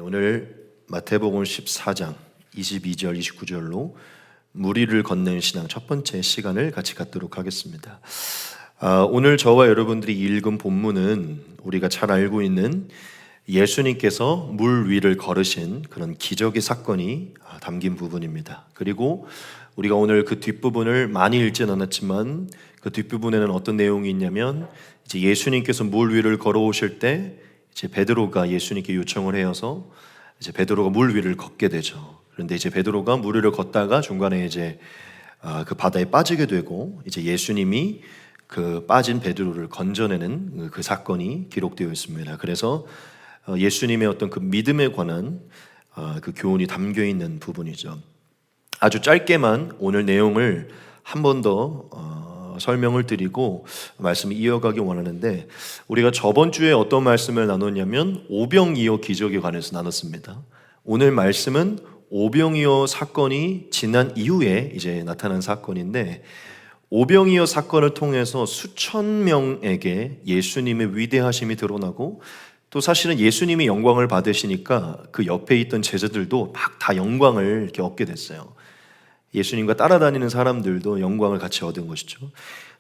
오늘 마태복음 14장 22절 29절로 무리를 건넨 신앙 첫 번째 시간을 같이 갖도록 하겠습니다. 오늘 저와 여러분들이 읽은 본문은 우리가 잘 알고 있는 예수님께서 물 위를 걸으신 그런 기적의 사건이 담긴 부분입니다. 그리고 우리가 오늘 그 뒷부분을 많이 읽진 않았지만 그 뒷부분에는 어떤 내용이 있냐면 이제 예수님께서 물 위를 걸어오실 때 이제 베드로가 예수님께 요청을 해서 이제 베드로가 물 위를 걷게 되죠. 그런데 이제 베드로가 물 위를 걷다가 중간에 이제 그 바다에 빠지게 되고 이제 예수님이 그 빠진 베드로를 건져내는 그 사건이 기록되어 있습니다. 그래서 예수님의 어떤 그 믿음에 관한 그 교훈이 담겨 있는 부분이죠. 아주 짧게만 오늘 내용을 한 번 더 설명을 드리고 말씀을 이어가기 원하는데, 우리가 저번 주에 어떤 말씀을 나눴냐면 오병이어 기적에 관해서 나눴습니다. 오늘 말씀은 오병이어 사건이 지난 이후에 이제 나타난 사건인데, 오병이어 사건을 통해서 수천 명에게 예수님의 위대하심이 드러나고, 또 사실은 예수님이 영광을 받으시니까 그 옆에 있던 제자들도 막 다 영광을 이렇게 얻게 됐어요. 예수님과 따라다니는 사람들도 영광을 같이 얻은 것이죠.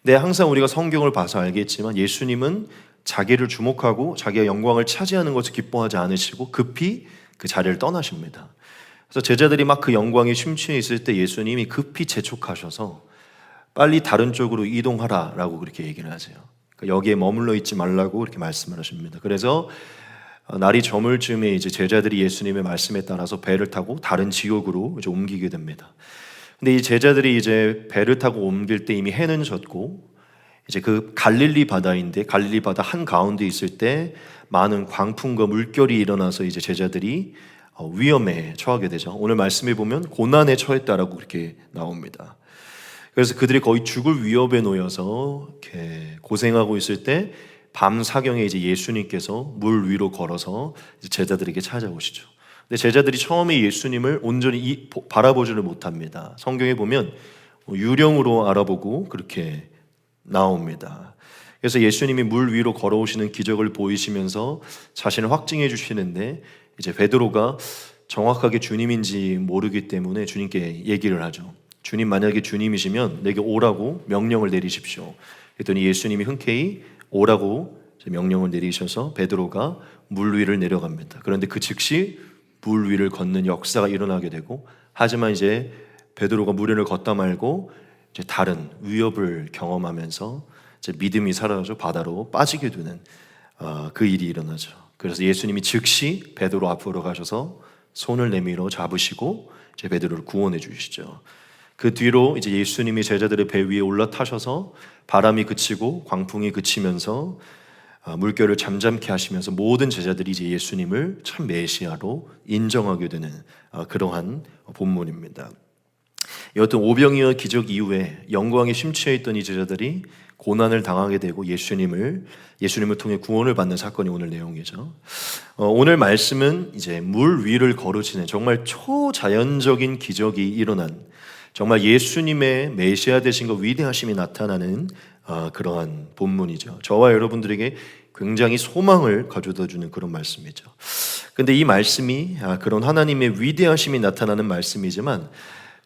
근데 항상 우리가 성경을 봐서 알겠지만 예수님은 자기를 주목하고 자기의 영광을 차지하는 것을 기뻐하지 않으시고 급히 그 자리를 떠나십니다. 그래서 제자들이 막 그 영광에 심취해 있을 때 예수님이 급히 재촉하셔서 빨리 다른 쪽으로 이동하라라고 그렇게 얘기를 하세요. 그러니까 여기에 머물러 있지 말라고 그렇게 말씀을 하십니다. 그래서 날이 저물 즈음에 이제 제자들이 예수님의 말씀에 따라서 배를 타고 다른 지역으로 이제 옮기게 됩니다. 근데 이 제자들이 이제 배를 타고 옮길 때 이미 해는 졌고, 이제 그 갈릴리 바다인데 갈릴리 바다 한 가운데 있을 때 많은 광풍과 물결이 일어나서 이제 제자들이 위험에 처하게 되죠. 오늘 말씀에 보면 고난에 처했다라고 그렇게 나옵니다. 그래서 그들이 거의 죽을 위협에 놓여서 이렇게 고생하고 있을 때 밤 사경에 이제 예수님께서 물 위로 걸어서 이제 제자들에게 찾아오시죠. 근데 제자들이 처음에 예수님을 온전히 바라보지를 못합니다. 성경에 보면 유령으로 알아보고 그렇게 나옵니다. 그래서 예수님이 물 위로 걸어오시는 기적을 보이시면서 자신을 확증해 주시는데, 이제 베드로가 정확하게 주님인지 모르기 때문에 주님께 얘기를 하죠. 주님, 만약에 주님이시면 내게 오라고 명령을 내리십시오. 그랬더니 예수님이 흔쾌히 오라고 명령을 내리셔서 베드로가 물 위를 내려갑니다. 그런데 그 즉시 물 위를 걷는 역사가 일어나게 되고, 하지만 이제 베드로가 물 위를 걷다 말고 이제 다른 위협을 경험하면서 이제 믿음이 사라져 바다로 빠지게 되는 그 일이 일어나죠. 그래서 예수님이 즉시 베드로 앞으로 가셔서 손을 내밀어 잡으시고 이제 베드로를 구원해 주시죠. 그 뒤로 이제 예수님이 제자들의 배 위에 올라타셔서 바람이 그치고 광풍이 그치면서 물결을 잠잠케 하시면서 모든 제자들이 이제 예수님을 참 메시아로 인정하게 되는 그러한 본문입니다. 여튼 오병이어 기적 이후에 영광에 심취해 있던 이 제자들이 고난을 당하게 되고 예수님을 통해 구원을 받는 사건이 오늘 내용이죠. 오늘 말씀은 이제 물 위를 걸으시는 정말 초자연적인 기적이 일어난, 정말 예수님의 메시아 되신과 위대하심이 나타나는 그러한 본문이죠. 저와 여러분들에게 굉장히 소망을 가져다 주는 그런 말씀이죠. 근데 이 말씀이 그런 하나님의 위대하심이 나타나는 말씀이지만,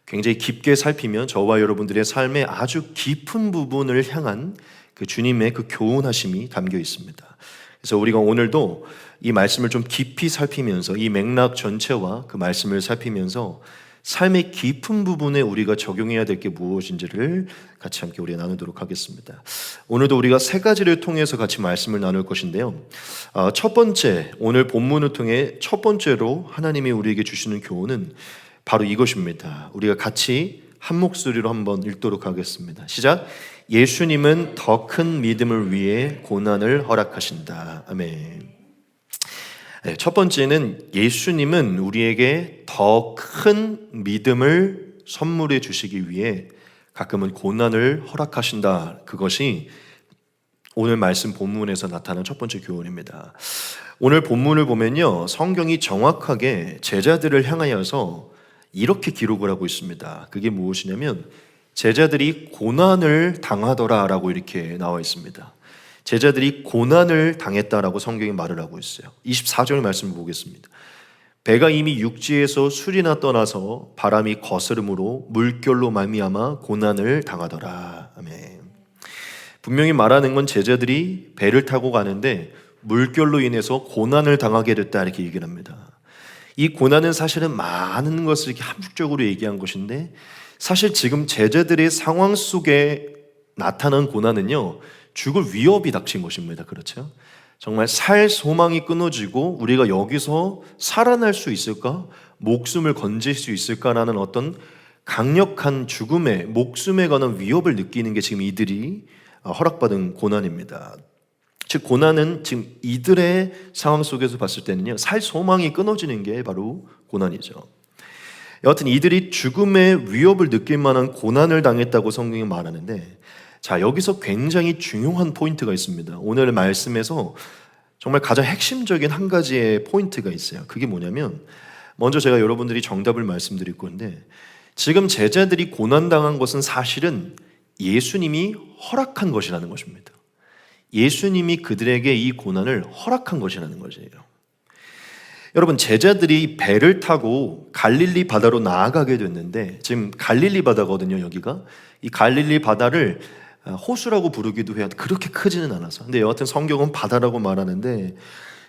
굉장히 깊게 살피면 저와 여러분들의 삶의 아주 깊은 부분을 향한 그 주님의 그 교훈하심이 담겨 있습니다. 그래서 우리가 오늘도 이 말씀을 좀 깊이 살피면서 이 맥락 전체와 그 말씀을 살피면서 삶의 깊은 부분에 우리가 적용해야 될 게 무엇인지를 같이 함께 우리가 나누도록 하겠습니다. 오늘도 우리가 세 가지를 통해서 같이 말씀을 나눌 것인데요. 첫 번째, 오늘 본문을 통해 첫 번째로 하나님이 우리에게 주시는 교훈은 바로 이것입니다. 우리가 같이 한 목소리로 한번 읽도록 하겠습니다. 시작. 예수님은 더 큰 믿음을 위해 고난을 허락하신다. 아멘. 첫 번째는 예수님은 우리에게 더 큰 믿음을 선물해 주시기 위해 가끔은 고난을 허락하신다. 그것이 오늘 말씀 본문에서 나타난 첫 번째 교훈입니다. 오늘 본문을 보면요, 성경이 정확하게 제자들을 향하여서 이렇게 기록을 하고 있습니다. 그게 무엇이냐면 제자들이 고난을 당하더라라고 이렇게 나와 있습니다. 제자들이 고난을 당했다라고 성경이 말을 하고 있어요. 24절 말씀을 보겠습니다. 배가 이미 육지에서 술이나 떠나서 바람이 거스름으로 물결로 말미암아 고난을 당하더라. 아멘. 분명히 말하는 건 제자들이 배를 타고 가는데 물결로 인해서 고난을 당하게 됐다 이렇게 얘기를 합니다. 이 고난은 사실은 많은 것을 이렇게 함축적으로 얘기한 것인데 사실 지금 제자들의 상황 속에 나타난 고난은요, 죽을 위협이 닥친 것입니다. 그렇죠? 정말 살 소망이 끊어지고 우리가 여기서 살아날 수 있을까? 목숨을 건질 수 있을까라는 어떤 강력한 죽음의 목숨에 관한 위협을 느끼는 게 지금 이들이 허락받은 고난입니다. 즉 고난은 지금 이들의 상황 속에서 봤을 때는요, 살 소망이 끊어지는 게 바로 고난이죠. 여하튼 이들이 죽음의 위협을 느낄 만한 고난을 당했다고 성경이 말하는데, 자, 여기서 굉장히 중요한 포인트가 있습니다. 오늘 말씀에서 정말 가장 핵심적인 한 가지의 포인트가 있어요. 그게 뭐냐면, 먼저 제가 여러분들이 정답을 말씀드릴 건데, 지금 제자들이 고난당한 것은 사실은 예수님이 허락한 것이라는 것입니다. 예수님이 그들에게 이 고난을 허락한 것이라는 것이에요. 여러분, 제자들이 배를 타고 갈릴리 바다로 나아가게 됐는데, 지금 갈릴리 바다거든요, 여기가. 이 갈릴리 바다를 호수라고 부르기도 해요. 그렇게 크지는 않아서. 근데 여하튼 성경은 바다라고 말하는데,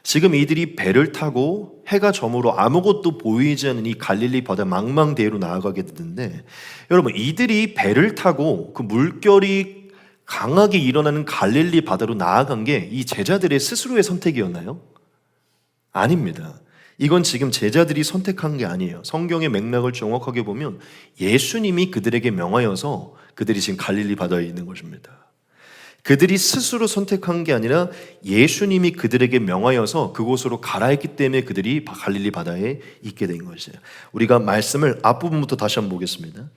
지금 이들이 배를 타고 해가 저물어 아무것도 보이지 않는 이 갈릴리 바다 망망대해로 나아가게 됐는데, 여러분, 이들이 배를 타고 그 물결이 강하게 일어나는 갈릴리 바다로 나아간 게 이 제자들의 스스로의 선택이었나요? 아닙니다. 이건 지금 제자들이 선택한 게 아니에요. 성경의 맥락을 정확하게 보면 예수님이 그들에게 명하여서 그들이 지금 갈릴리 바다에 있는 것입니다. 그들이 스스로 선택한 게 아니라 예수님이 그들에게 명하여서 그곳으로 가라 했기 때문에 그들이 갈릴리 바다에 있게 된 것이에요. 우리가 말씀을 앞부분부터 다시 한번 보겠습니다.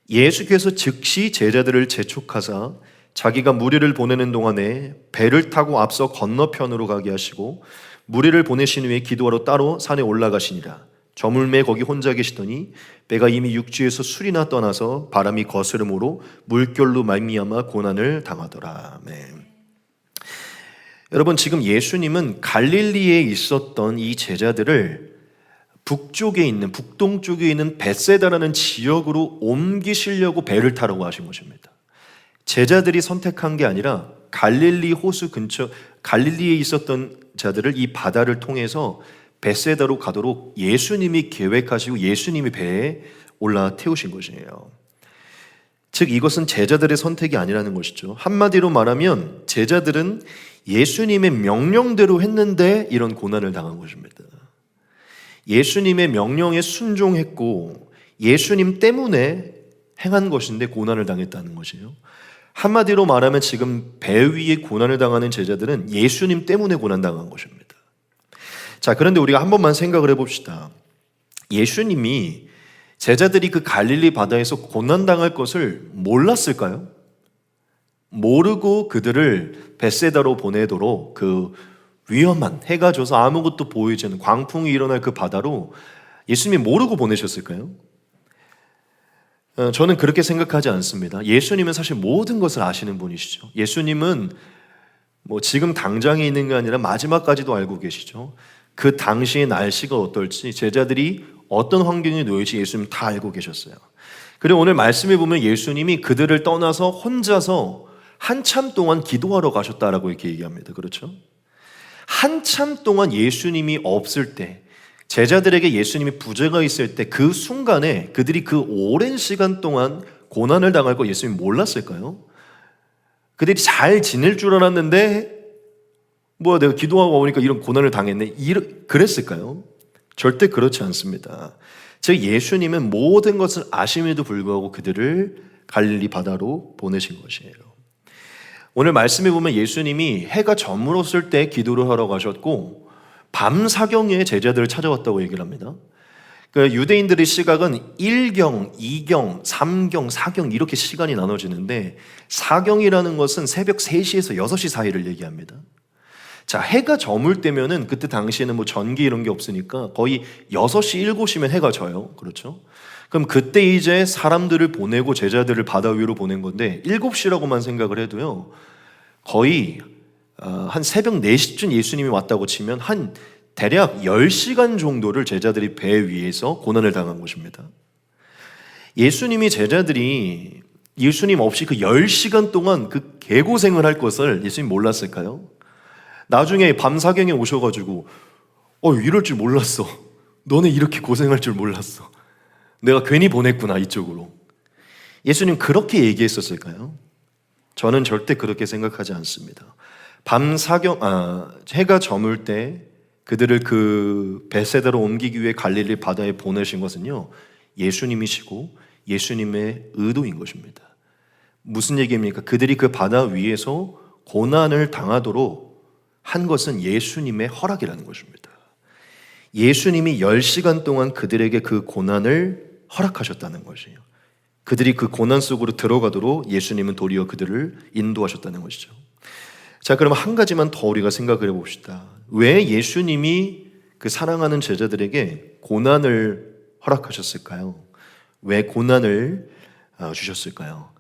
예수께서 즉시 제자들을 재촉하사 자기가 무리를 보내는 동안에 배를 타고 앞서 건너편으로 가게 하시고 무리를 보내신 후에 기도하러 따로 산에 올라가시니라. 저물매 거기 혼자 계시더니 배가 이미 육지에서 술이나 떠나서 바람이 거스름으로 물결로 말미암아 고난을 당하더라. 네. 여러분, 지금 예수님은 갈릴리에 있었던 이 제자들을 북쪽에 있는 북동쪽에 있는 벳세다라는 지역으로 옮기시려고 배를 타라고 하신 것입니다. 제자들이 선택한 게 아니라 갈릴리 호수 근처 갈릴리에 있었던 자들을 이 바다를 통해서 벳세다로 가도록 예수님이 계획하시고 예수님이 배에 올라 태우신 것이에요. 즉 이것은 제자들의 선택이 아니라는 것이죠. 한마디로 말하면 제자들은 예수님의 명령대로 했는데 이런 고난을 당한 것입니다. 예수님의 명령에 순종했고 예수님 때문에 행한 것인데 고난을 당했다는 것이에요. 한마디로 말하면 지금 배 위에 고난을 당하는 제자들은 예수님 때문에 고난당한 것입니다. 자, 그런데 우리가 한 번만 생각을 해봅시다. 예수님이 제자들이 그 갈릴리 바다에서 고난당할 것을 몰랐을까요? 모르고 그들을 벳세다로 보내도록 그 위험한 해가 져서 아무것도 보이지 않는 광풍이 일어날 그 바다로 예수님이 모르고 보내셨을까요? 저는 그렇게 생각하지 않습니다. 예수님은 사실 모든 것을 아시는 분이시죠. 예수님은 지금 당장에 있는 게 아니라 마지막까지도 알고 계시죠. 그 당시의 날씨가 어떨지, 제자들이 어떤 환경에 놓일지 예수님 다 알고 계셨어요. 그리고 오늘 말씀에 보면 예수님이 그들을 떠나서 혼자서 한참 동안 기도하러 가셨다라고 이렇게 얘기합니다. 그렇죠? 한참 동안 예수님이 없을 때, 제자들에게 예수님이 부재가 있을 때 그 순간에 그들이 그 오랜 시간 동안 고난을 당할 거 예수님이 몰랐을까요? 그들이 잘 지낼 줄 알았는데 내가 기도하고 오니까 이런 고난을 당했네, 그랬을까요? 절대 그렇지 않습니다. 즉 예수님은 모든 것을 아심에도 불구하고 그들을 갈릴리 바다로 보내신 것이에요. 오늘 말씀에 보면 예수님이 해가 저물었을 때 기도를 하러 가셨고 밤 사경에 제자들을 찾아왔다고 얘기를 합니다. 그러니까 유대인들의 시각은 1경, 2경, 3경, 4경 이렇게 시간이 나눠지는데 4경이라는 것은 새벽 3시에서 6시 사이를 얘기합니다. 자, 해가 저물 때면은 그때 당시에는 전기 이런 게 없으니까 거의 6시, 7시면 해가 져요. 그렇죠? 그럼 그때 이제 사람들을 보내고 제자들을 바다 위로 보낸 건데 7시라고만 생각을 해도요, 거의 한 새벽 4시쯤 예수님이 왔다고 치면 한 대략 10시간 정도를 제자들이 배 위에서 고난을 당한 것입니다. 예수님이 제자들이 예수님 없이 그 10시간 동안 그 개고생을 할 것을 예수님 몰랐을까요? 나중에 밤사경에 오셔가지고 이럴 줄 몰랐어. 너네 이렇게 고생할 줄 몰랐어. 내가 괜히 보냈구나 이쪽으로. 예수님 그렇게 얘기했었을까요? 저는 절대 그렇게 생각하지 않습니다. 해가 저물 때 그들을 그 베세다로 옮기기 위해 갈릴리 바다에 보내신 것은요, 예수님이시고 예수님의 의도인 것입니다. 무슨 얘기입니까? 그들이 그 바다 위에서 고난을 당하도록 한 것은 예수님의 허락이라는 것입니다. 예수님이 10시간 동안 그들에게 그 고난을 허락하셨다는 것이에요. 그들이 그 고난 속으로 들어가도록 예수님은 도리어 그들을 인도하셨다는 것이죠. 자, 그럼 한 가지만 더 우리가 생각을 해봅시다. 왜 예수님이 그 사랑하는 제자들에게 고난을 허락하셨을까요? 왜 고난을 주셨을까요?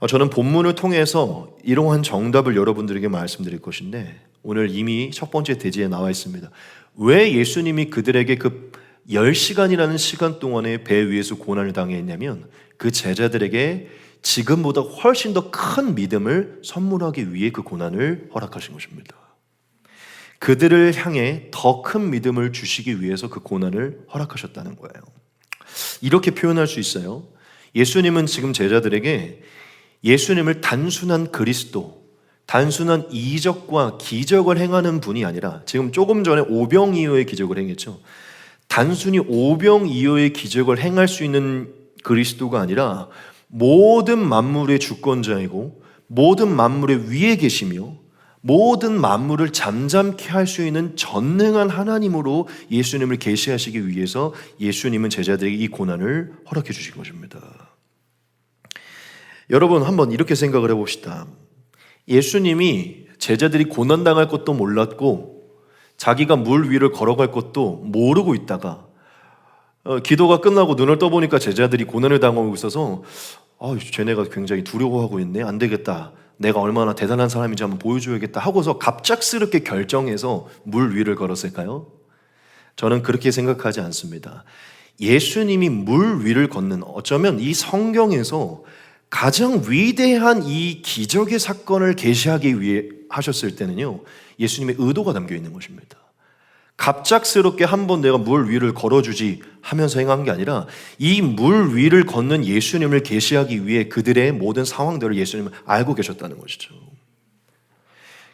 저는 본문을 통해서 이러한 정답을 여러분들에게 말씀드릴 것인데 오늘 이미 첫 번째 대지에 나와 있습니다. 왜 예수님이 그들에게 그 10시간이라는 시간 동안에 배 위에서 고난을 당했냐면 그 제자들에게 지금보다 훨씬 더 큰 믿음을 선물하기 위해 그 고난을 허락하신 것입니다. 그들을 향해 더 큰 믿음을 주시기 위해서 그 고난을 허락하셨다는 거예요. 이렇게 표현할 수 있어요. 예수님은 지금 제자들에게 예수님을 단순한 그리스도, 단순한 이적과 기적을 행하는 분이 아니라 지금 조금 전에 오병이어의 기적을 행했죠. 단순히 오병이어의 기적을 행할 수 있는 그리스도가 아니라 모든 만물의 주권자이고 모든 만물의 위에 계시며 모든 만물을 잠잠케 할 수 있는 전능한 하나님으로 예수님을 계시하시기 위해서 예수님은 제자들에게 이 고난을 허락해 주신 것입니다. 여러분 한번 이렇게 생각을 해봅시다. 예수님이 제자들이 고난당할 것도 몰랐고 자기가 물 위를 걸어갈 것도 모르고 있다가 기도가 끝나고 눈을 떠보니까 제자들이 고난을 당하고 있어서 쟤네가 굉장히 두려워하고 있네. 안 되겠다. 내가 얼마나 대단한 사람인지 한번 보여줘야겠다 하고서 갑작스럽게 결정해서 물 위를 걸었을까요? 저는 그렇게 생각하지 않습니다. 예수님이 물 위를 걷는 어쩌면 이 성경에서 가장 위대한 이 기적의 사건을 계시하기 위해 하셨을 때는요, 예수님의 의도가 담겨 있는 것입니다. 갑작스럽게 한번 내가 물 위를 걸어주지 하면서 행한 게 아니라 이 물 위를 걷는 예수님을 계시하기 위해 그들의 모든 상황들을 예수님은 알고 계셨다는 것이죠.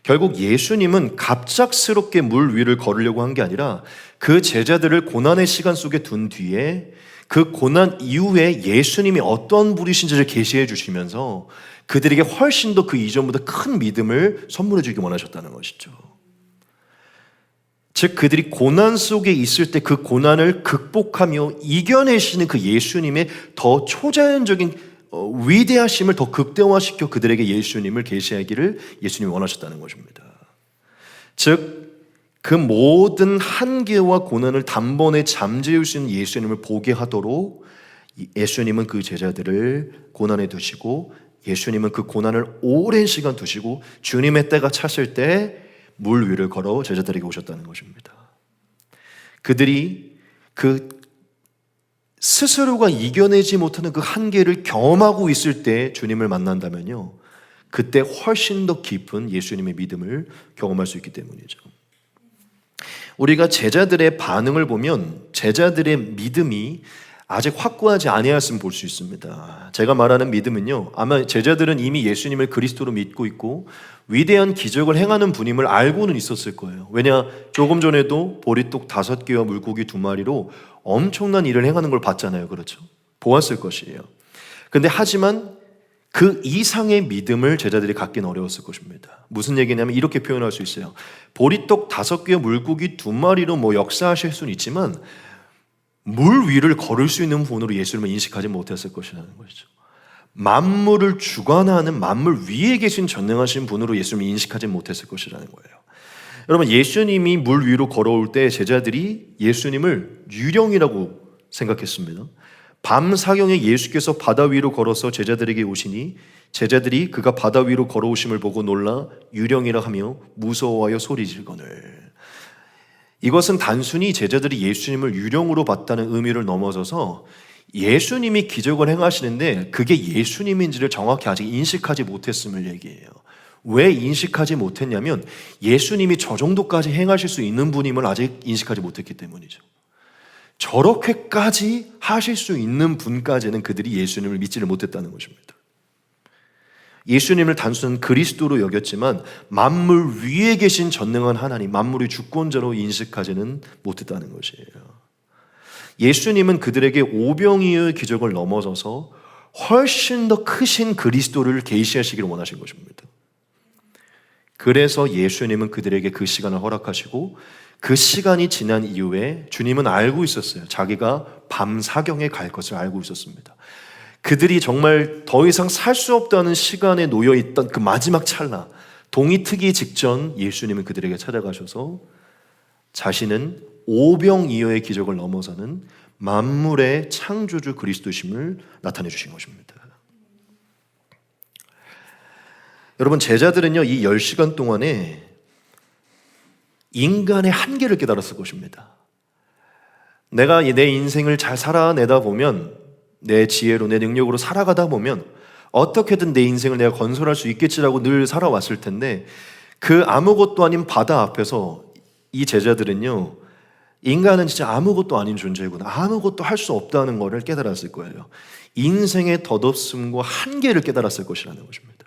결국 예수님은 갑작스럽게 물 위를 걸으려고 한 게 아니라 그 제자들을 고난의 시간 속에 둔 뒤에 그 고난 이후에 예수님이 어떤 분이신지를 계시해 주시면서 그들에게 훨씬 더 그 이전보다 큰 믿음을 선물해 주기 원하셨다는 것이죠. 즉 그들이 고난 속에 있을 때 그 고난을 극복하며 이겨내시는 그 예수님의 더 초자연적인 위대하심을 더 극대화시켜 그들에게 예수님을 계시하기를 예수님이 원하셨다는 것입니다. 즉 그 모든 한계와 고난을 단번에 잠재울 수 있는 예수님을 보게 하도록 예수님은 그 제자들을 고난에 두시고 예수님은 그 고난을 오랜 시간 두시고 주님의 때가 찼을 때 물 위를 걸어 제자들에게 오셨다는 것입니다. 그들이 그 스스로가 이겨내지 못하는 그 한계를 경험하고 있을 때 주님을 만난다면요, 그때 훨씬 더 깊은 예수님의 믿음을 경험할 수 있기 때문이죠. 우리가 제자들의 반응을 보면 제자들의 믿음이 아직 확고하지 아니하였음을 볼 수 있습니다. 제가 말하는 믿음은요, 아마 제자들은 이미 예수님을 그리스도로 믿고 있고 위대한 기적을 행하는 분임을 알고는 있었을 거예요. 왜냐, 조금 전에도 보리떡 5개와 물고기 2마리로 엄청난 일을 행하는 걸 봤잖아요. 그렇죠? 보았을 것이에요. 근데 하지만 그 이상의 믿음을 제자들이 갖기는 어려웠을 것입니다. 무슨 얘기냐면 이렇게 표현할 수 있어요. 보리떡 5개와 물고기 2마리로 역사하실 수는 있지만 물 위를 걸을 수 있는 분으로 예수님을 인식하지 못했을 것이라는 것이죠. 만물을 주관하는 만물 위에 계신 전능하신 분으로 예수님을 인식하지 못했을 것이라는 거예요. 여러분, 예수님이 물 위로 걸어올 때 제자들이 예수님을 유령이라고 생각했습니다. 밤 사경에 예수께서 바다 위로 걸어서 제자들에게 오시니 제자들이 그가 바다 위로 걸어오심을 보고 놀라 유령이라 하며 무서워하여 소리질거늘. 이것은 단순히 제자들이 예수님을 유령으로 봤다는 의미를 넘어서서 예수님이 기적을 행하시는데 그게 예수님인지를 정확히 아직 인식하지 못했음을 얘기해요. 왜 인식하지 못했냐면 예수님이 저 정도까지 행하실 수 있는 분임을 아직 인식하지 못했기 때문이죠. 저렇게까지 하실 수 있는 분까지는 그들이 예수님을 믿지를 못했다는 것입니다. 예수님을 단순한 그리스도로 여겼지만 만물 위에 계신 전능한 하나님, 만물의 주권자로 인식하지는 못했다는 것이에요. 예수님은 그들에게 오병이어의 기적을 넘어서서 훨씬 더 크신 그리스도를 계시하시기를 원하신 것입니다. 그래서 예수님은 그들에게 그 시간을 허락하시고 그 시간이 지난 이후에 주님은 알고 있었어요. 자기가 밤 사경에 갈 것을 알고 있었습니다. 그들이 정말 더 이상 살 수 없다는 시간에 놓여있던 그 마지막 찰나, 동이 트기 직전 예수님은 그들에게 찾아가셔서 자신은 오병이어의 기적을 넘어서는 만물의 창조주 그리스도심을 나타내 주신 것입니다. 여러분, 제자들은요, 이 10시간 동안에 인간의 한계를 깨달았을 것입니다. 내가 내 인생을 잘 살아내다 보면, 내 지혜로 내 능력으로 살아가다 보면 어떻게든 내 인생을 내가 건설할 수 있겠지라고 늘 살아왔을 텐데 그 아무것도 아닌 바다 앞에서 이 제자들은요, 인간은 진짜 아무것도 아닌 존재구나, 아무것도 할 수 없다는 것을 깨달았을 거예요. 인생의 덧없음과 한계를 깨달았을 것이라는 것입니다.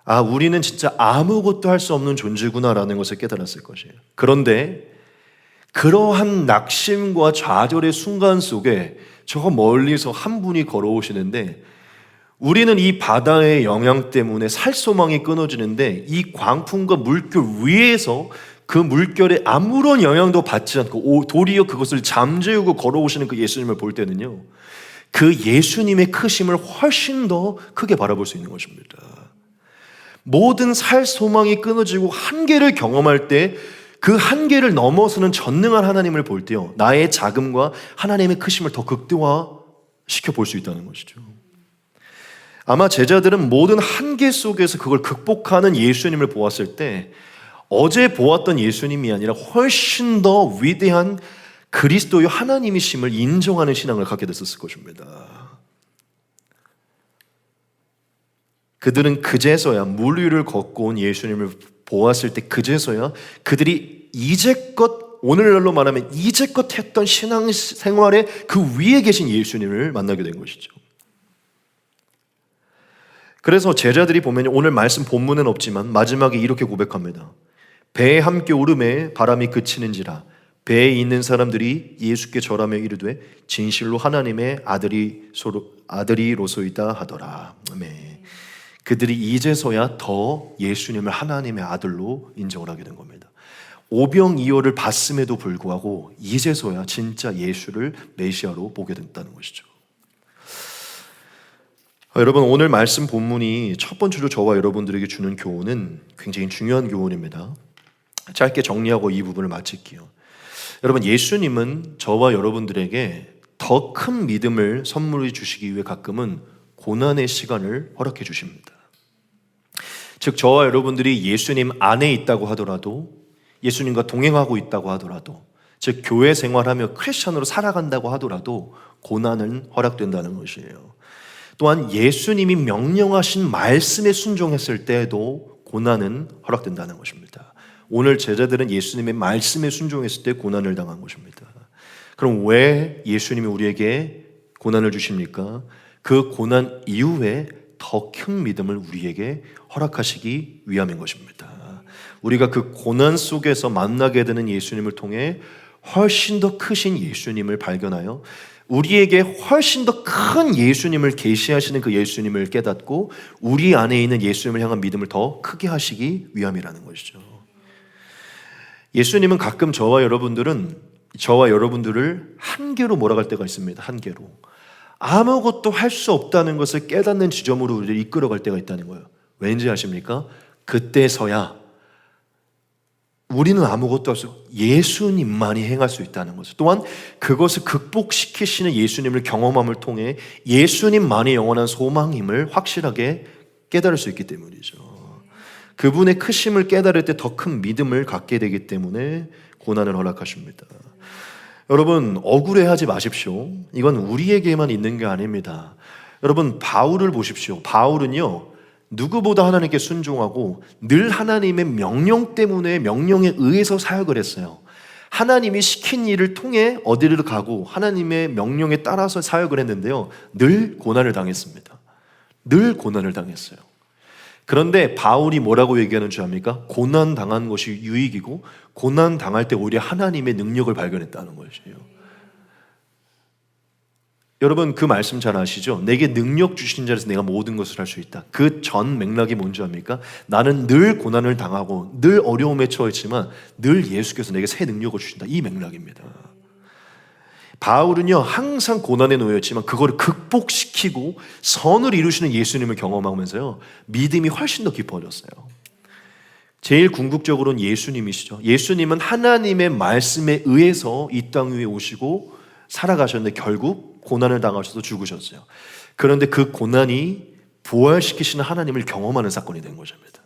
아, 우리는 진짜 아무것도 할 수 없는 존재구나라는 것을 깨달았을 것이에요. 그런데 그러한 낙심과 좌절의 순간 속에 저 멀리서 한 분이 걸어오시는데 우리는 이 바다의 영향 때문에 살 소망이 끊어지는데 이 광풍과 물결 위에서 그 물결에 아무런 영향도 받지 않고 도리어 그것을 잠재우고 걸어오시는 그 예수님을 볼 때는요, 그 예수님의 크심을 훨씬 더 크게 바라볼 수 있는 것입니다. 모든 살 소망이 끊어지고 한계를 경험할 때 그 한계를 넘어서는 전능한 하나님을 볼 때요, 나의 작음과 하나님의 크심을 더 극대화시켜 볼 수 있다는 것이죠. 아마 제자들은 모든 한계 속에서 그걸 극복하는 예수님을 보았을 때 어제 보았던 예수님이 아니라 훨씬 더 위대한 그리스도의 하나님이심을 인정하는 신앙을 갖게 됐었을 것입니다. 그들은 그제서야 물 위를 걷고 온 예수님을 보았을 때 그제서야 그들이 이제껏, 오늘날로 말하면 이제껏 했던 신앙생활의 그 위에 계신 예수님을 만나게 된 것이죠. 그래서 제자들이 보면 오늘 말씀 본문은 없지만 마지막에 이렇게 고백합니다. 배에 함께 오름에 바람이 그치는지라 배에 있는 사람들이 예수께 절하며 이르되 진실로 하나님의 아들이로소이다 하더라. 아멘. 그들이 이제서야 더 예수님을 하나님의 아들로 인정을 하게 된 겁니다. 오병이어를 봤음에도 불구하고 이제서야 진짜 예수를 메시아로 보게 됐다는 것이죠. 여러분, 오늘 말씀 본문이 첫 번째로 저와 여러분들에게 주는 교훈은 굉장히 중요한 교훈입니다. 짧게 정리하고 이 부분을 마칠게요. 여러분, 예수님은 저와 여러분들에게 더 큰 믿음을 선물해 주시기 위해 가끔은 고난의 시간을 허락해 주십니다. 즉, 저와 여러분들이 예수님 안에 있다고 하더라도, 예수님과 동행하고 있다고 하더라도, 즉 교회 생활하며 크리스천으로 살아간다고 하더라도 고난은 허락된다는 것이에요. 또한 예수님이 명령하신 말씀에 순종했을 때에도 고난은 허락된다는 것입니다. 오늘 제자들은 예수님의 말씀에 순종했을 때 고난을 당한 것입니다. 그럼 왜 예수님이 우리에게 고난을 주십니까? 그 고난 이후에 더 큰 믿음을 우리에게 허락하시기 위함인 것입니다. 우리가 그 고난 속에서 만나게 되는 예수님을 통해 훨씬 더 크신 예수님을 발견하여 우리에게 훨씬 더 큰 예수님을 계시하시는 그 예수님을 깨닫고 우리 안에 있는 예수님을 향한 믿음을 더 크게 하시기 위함이라는 것이죠. 예수님은 가끔 저와 여러분들을 한계로 몰아갈 때가 있습니다. 한계로. 아무것도 할 수 없다는 것을 깨닫는 지점으로 우리를 이끌어갈 때가 있다는 거예요. 왠지 아십니까? 그때서야 우리는 아무것도 할 수 없고 예수님만이 행할 수 있다는 것을, 또한 그것을 극복시키시는 예수님을 경험함을 통해 예수님만이 영원한 소망임을 확실하게 깨달을 수 있기 때문이죠. 그분의 크심을 깨달을 때 더 큰 믿음을 갖게 되기 때문에 고난을 허락하십니다. 여러분, 억울해하지 마십시오. 이건 우리에게만 있는 게 아닙니다. 여러분, 바울을 보십시오. 바울은요, 누구보다 하나님께 순종하고 늘 하나님의 명령 때문에 명령에 의해서 사역을 했어요. 하나님이 시킨 일을 통해 어디를 가고 하나님의 명령에 따라서 사역을 했는데요, 늘 고난을 당했습니다. 늘 고난을 당했어요. 그런데 바울이 뭐라고 얘기하는 줄 압니까? 고난 당한 것이 유익이고 고난 당할 때 오히려 하나님의 능력을 발견했다는 것이에요. 여러분, 그 말씀 잘 아시죠? 내게 능력 주신 자에서 내가 모든 것을 할 수 있다. 그 전 맥락이 뭔지 압니까? 나는 늘 고난을 당하고 늘 어려움에 처했지만 늘 예수께서 내게 새 능력을 주신다. 이 맥락입니다. 바울은요, 항상 고난에 놓였지만 그거를 극복시키고 선을 이루시는 예수님을 경험하면서요, 믿음이 훨씬 더 깊어졌어요. 제일 궁극적으로는 예수님이시죠. 예수님은 하나님의 말씀에 의해서 이 땅 위에 오시고 살아가셨는데 결국 고난을 당하셔서 죽으셨어요. 그런데 그 고난이 부활시키시는 하나님을 경험하는 사건이 된 것입니다.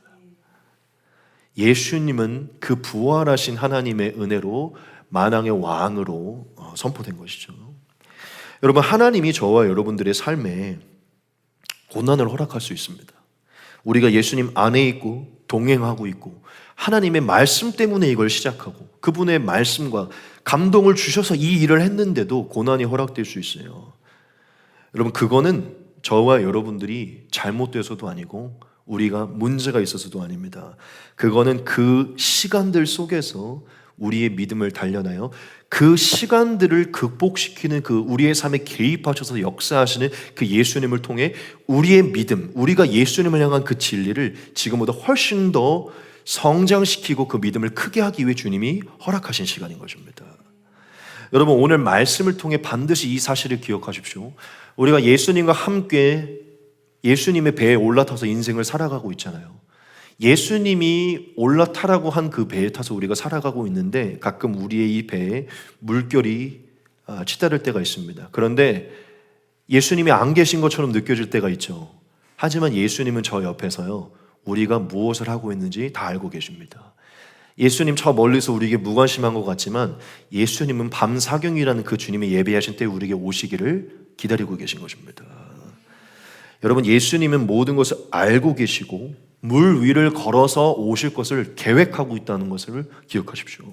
예수님은 그 부활하신 하나님의 은혜로 만왕의 왕으로 선포된 것이죠. 여러분, 하나님이 저와 여러분들의 삶에 고난을 허락할 수 있습니다. 우리가 예수님 안에 있고 동행하고 있고 하나님의 말씀 때문에 이걸 시작하고 그분의 말씀과 감동을 주셔서 이 일을 했는데도 고난이 허락될 수 있어요. 여러분, 그거는 저와 여러분들이 잘못돼서도 아니고 우리가 문제가 있어서도 아닙니다. 그거는 그 시간들 속에서 우리의 믿음을 단련하여 그 시간들을 극복시키는 그 우리의 삶에 개입하셔서 역사하시는 그 예수님을 통해 우리의 믿음, 우리가 예수님을 향한 그 진리를 지금보다 훨씬 더 성장시키고 그 믿음을 크게 하기 위해 주님이 허락하신 시간인 것입니다. 여러분, 오늘 말씀을 통해 반드시 이 사실을 기억하십시오. 우리가 예수님과 함께 예수님의 배에 올라타서 인생을 살아가고 있잖아요. 예수님이 올라타라고 한 그 배에 타서 우리가 살아가고 있는데 가끔 우리의 이 배에 물결이 치달을 때가 있습니다. 그런데 예수님이 안 계신 것처럼 느껴질 때가 있죠. 하지만 예수님은 저 옆에서요, 우리가 무엇을 하고 있는지 다 알고 계십니다. 예수님 저 멀리서 우리에게 무관심한 것 같지만 예수님은 밤 사경이라는 그 주님의 예배하신 때 우리에게 오시기를 기다리고 계신 것입니다. 여러분, 예수님은 모든 것을 알고 계시고 물 위를 걸어서 오실 것을 계획하고 있다는 것을 기억하십시오.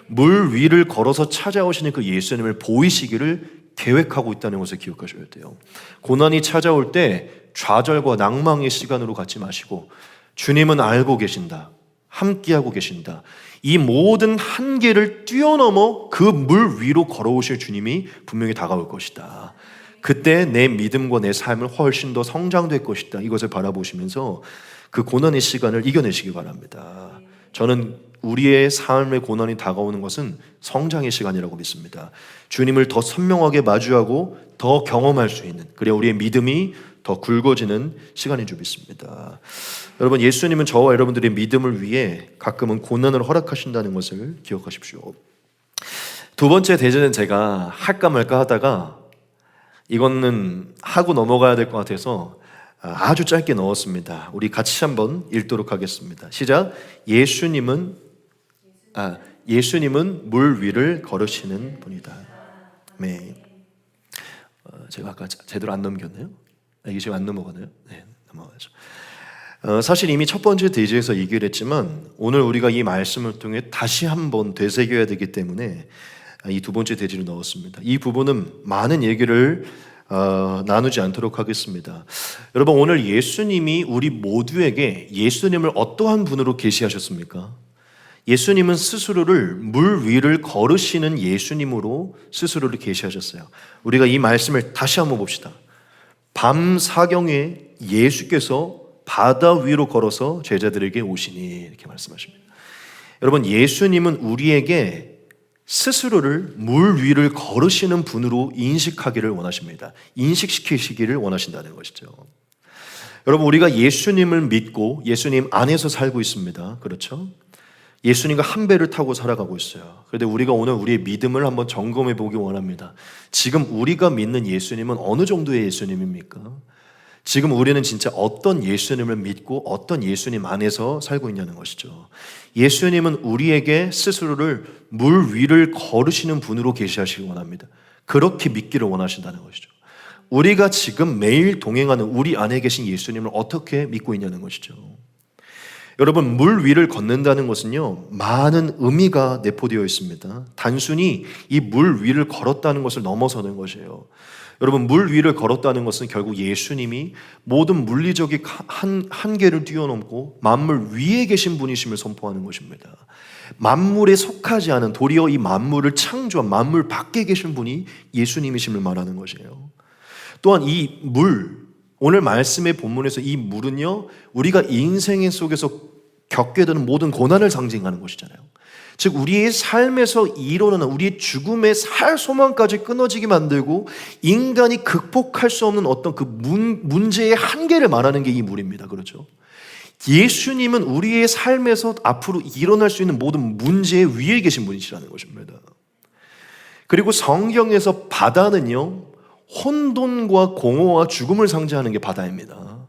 물 위를 걸어서 찾아오시는 그 예수님을 보이시기를 계획하고 있다는 것을 기억하셔야 돼요. 고난이 찾아올 때 좌절과 낭망의 시간으로 갖지 마시고 주님은 알고 계신다, 함께하고 계신다, 이 모든 한계를 뛰어넘어 그 물 위로 걸어오실 주님이 분명히 다가올 것이다. 그때 내 믿음과 내 삶은 훨씬 더 성장될 것이다. 이것을 바라보시면서 그 고난의 시간을 이겨내시기 바랍니다. 저는 우리의 삶의 고난이 다가오는 것은 성장의 시간이라고 믿습니다. 주님을 더 선명하게 마주하고 더 경험할 수 있는, 그래야 우리의 믿음이 더 굵어지는 시간인 줄 믿습니다. 여러분, 예수님은 저와 여러분들의 믿음을 위해 가끔은 고난을 허락하신다는 것을 기억하십시오. 두 번째 대제는 제가 할까 말까 하다가 이거는 하고 넘어가야 될 것 같아서 아주 짧게 넣었습니다. 우리 같이 한번 읽도록 하겠습니다. 시작. 예수님은 물 위를 걸으시는 분이다. 네. 제가 아까 제대로 안 넘겼나요? 이게 지금 안 넘어가나요? 네, 넘어가죠. 사실 이미 첫 번째 대지에서 얘기를 했지만 오늘 우리가 이 말씀을 통해 다시 한번 되새겨야 되기 때문에 이 두 번째 대지를 넣었습니다. 이 부분은 많은 얘기를 나누지 않도록 하겠습니다. 여러분, 오늘 예수님이 우리 모두에게 예수님을 어떠한 분으로 계시하셨습니까? 예수님은 스스로를 물 위를 걸으시는 예수님으로 스스로를 계시하셨어요. 우리가 이 말씀을 다시 한번 봅시다. 밤 사경에 예수께서 바다 위로 걸어서 제자들에게 오시니, 이렇게 말씀하십니다. 여러분, 예수님은 우리에게 스스로를 물 위를 걸으시는 분으로 인식하기를 원하십니다. 인식시키시기를 원하신다는 것이죠. 여러분, 우리가 예수님을 믿고 예수님 안에서 살고 있습니다. 그렇죠? 예수님과 한 배를 타고 살아가고 있어요. 그런데 우리가 오늘 우리의 믿음을 한번 점검해 보기 원합니다. 지금 우리가 믿는 예수님은 어느 정도의 예수님입니까? 지금 우리는 진짜 어떤 예수님을 믿고 어떤 예수님 안에서 살고 있냐는 것이죠. 예수님은 우리에게 스스로를 물 위를 걸으시는 분으로 계시하시기 원합니다. 그렇게 믿기를 원하신다는 것이죠. 우리가 지금 매일 동행하는 우리 안에 계신 예수님을 어떻게 믿고 있냐는 것이죠. 여러분, 물 위를 걷는다는 것은요, 많은 의미가 내포되어 있습니다. 단순히 이 물 위를 걸었다는 것을 넘어서는 것이에요. 여러분, 물 위를 걸었다는 것은 결국 예수님이 모든 물리적인 한계를 뛰어넘고 만물 위에 계신 분이심을 선포하는 것입니다. 만물에 속하지 않은, 도리어 이 만물을 창조한 만물 밖에 계신 분이 예수님이심을 말하는 것이에요. 또한 이 물, 오늘 말씀의 본문에서 이 물은요, 우리가 인생 속에서 겪게 되는 모든 고난을 상징하는 것이잖아요. 즉 우리의 삶에서 일어나는 우리의 죽음의 살 소망까지 끊어지게 만들고 인간이 극복할 수 없는 어떤 그 문제의 한계를 말하는 게 이 물입니다. 그렇죠? 예수님은 우리의 삶에서 앞으로 일어날 수 있는 모든 문제 위에 계신 분이시라는 것입니다. 그리고 성경에서 바다는요, 혼돈과 공허와 죽음을 상징하는 게 바다입니다.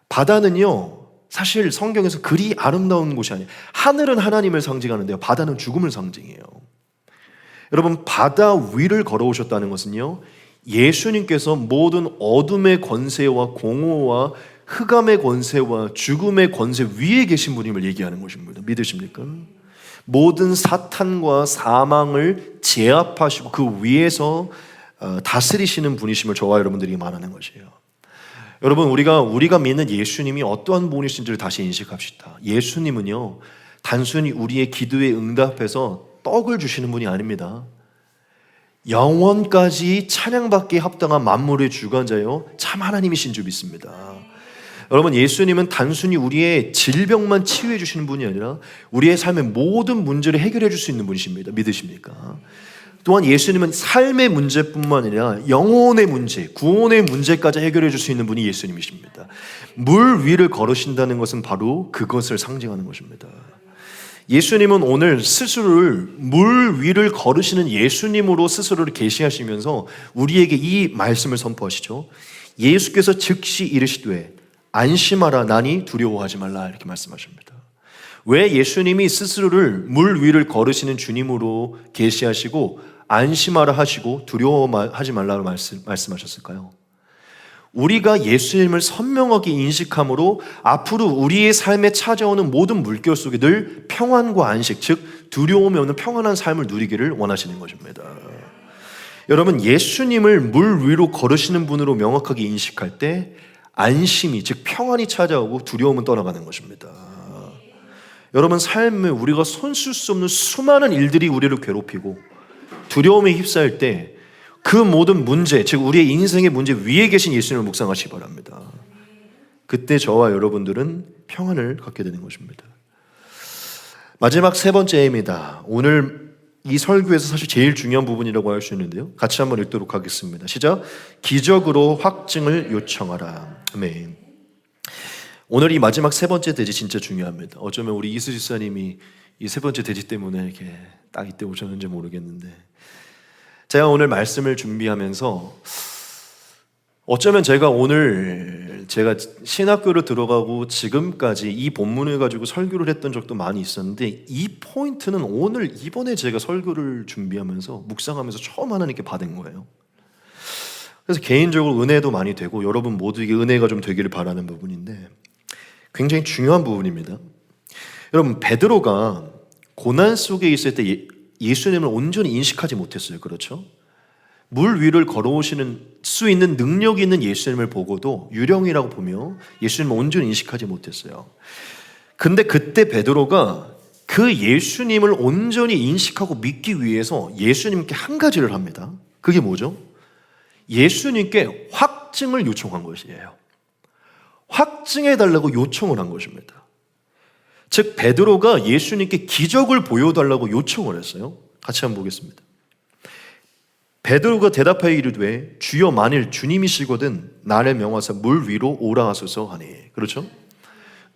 바다는요, 사실 성경에서 그리 아름다운 곳이 아니에요. 하늘은 하나님을 상징하는데요, 바다는 죽음을 상징해요. 여러분, 바다 위를 걸어오셨다는 것은요, 예수님께서 모든 어둠의 권세와 공허와 흑암의 권세와 죽음의 권세 위에 계신 분임을 얘기하는 것입니다. 믿으십니까? 모든 사탄과 사망을 제압하시고 그 위에서 다스리시는 분이심을 저와 여러분들이 말하는 것이에요. 여러분, 우리가 믿는 예수님이 어떠한 분이신지를 다시 인식합시다. 예수님은요, 단순히 우리의 기도에 응답해서 떡을 주시는 분이 아닙니다. 영원까지 찬양받기에 합당한 만물의 주관자요, 참 하나님이신 줄 믿습니다. 여러분, 예수님은 단순히 우리의 질병만 치유해 주시는 분이 아니라 우리의 삶의 모든 문제를 해결해 줄 수 있는 분이십니다. 믿으십니까? 또한 예수님은 삶의 문제뿐만 아니라 영혼의 문제, 구원의 문제까지 해결해 줄 수 있는 분이 예수님이십니다. 물 위를 걸으신다는 것은 바로 그것을 상징하는 것입니다. 예수님은 오늘 스스로를 물 위를 걸으시는 예수님으로 스스로를 계시하시면서 우리에게 이 말씀을 선포하시죠. 예수께서 즉시 이르시되 안심하라, 나니 두려워하지 말라, 이렇게 말씀하십니다. 왜 예수님이 스스로를 물 위를 걸으시는 주님으로 계시하시고 안심하라 하시고 두려워하지 말라고 말씀하셨을까요? 우리가 예수님을 선명하게 인식함으로 앞으로 우리의 삶에 찾아오는 모든 물결 속에 늘 평안과 안식, 즉 두려움이 없는 평안한 삶을 누리기를 원하시는 것입니다. 여러분, 예수님을 물 위로 걸으시는 분으로 명확하게 인식할 때 안심이, 즉 평안이 찾아오고 두려움은 떠나가는 것입니다. 여러분, 삶에 우리가 손쓸 수 없는 수많은 일들이 우리를 괴롭히고 두려움에 휩싸일 때 그 모든 문제, 즉 우리의 인생의 문제 위에 계신 예수님을 묵상하시기 바랍니다. 그때 저와 여러분들은 평안을 갖게 되는 것입니다. 마지막 세 번째입니다. 오늘 이 설교에서 사실 제일 중요한 부분이라고 할 수 있는데요, 같이 한번 읽도록 하겠습니다. 시작. 기적으로 확증을 요청하라. 아멘. 오늘 이 마지막 세 번째 대지 진짜 중요합니다. 어쩌면 우리 이수 집사님이 이 세 번째 대지 때문에 이렇게 딱 이때 오셨는지 모르겠는데, 제가 오늘 말씀을 준비하면서 어쩌면 제가 신학교를 들어가고 지금까지 이 본문을 가지고 설교를 했던 적도 많이 있었는데, 이 포인트는 오늘 이번에 제가 설교를 준비하면서 묵상하면서 처음 하나님께 받은 거예요. 그래서 개인적으로 은혜도 많이 되고 여러분 모두에게 은혜가 좀 되기를 바라는 부분인데, 굉장히 중요한 부분입니다. 여러분, 베드로가 고난 속에 있을 때 예수님을 온전히 인식하지 못했어요. 그렇죠? 물 위를 걸어오시는 수 있는 능력이 있는 예수님을 보고도 유령이라고 보며 예수님을 온전히 인식하지 못했어요. 근데 그때 베드로가 그 예수님을 온전히 인식하고 믿기 위해서 예수님께 한 가지를 합니다. 그게 뭐죠? 예수님께 확증을 요청한 것이에요. 확증해달라고 요청을 한 것입니다. 즉 베드로가 예수님께 기적을 보여달라고 요청을 했어요. 같이 한번 보겠습니다. 베드로가 대답하여 이르되 주여 만일 주님이시거든 나를 명하사 물 위로 오라 하소서 하니. 그렇죠?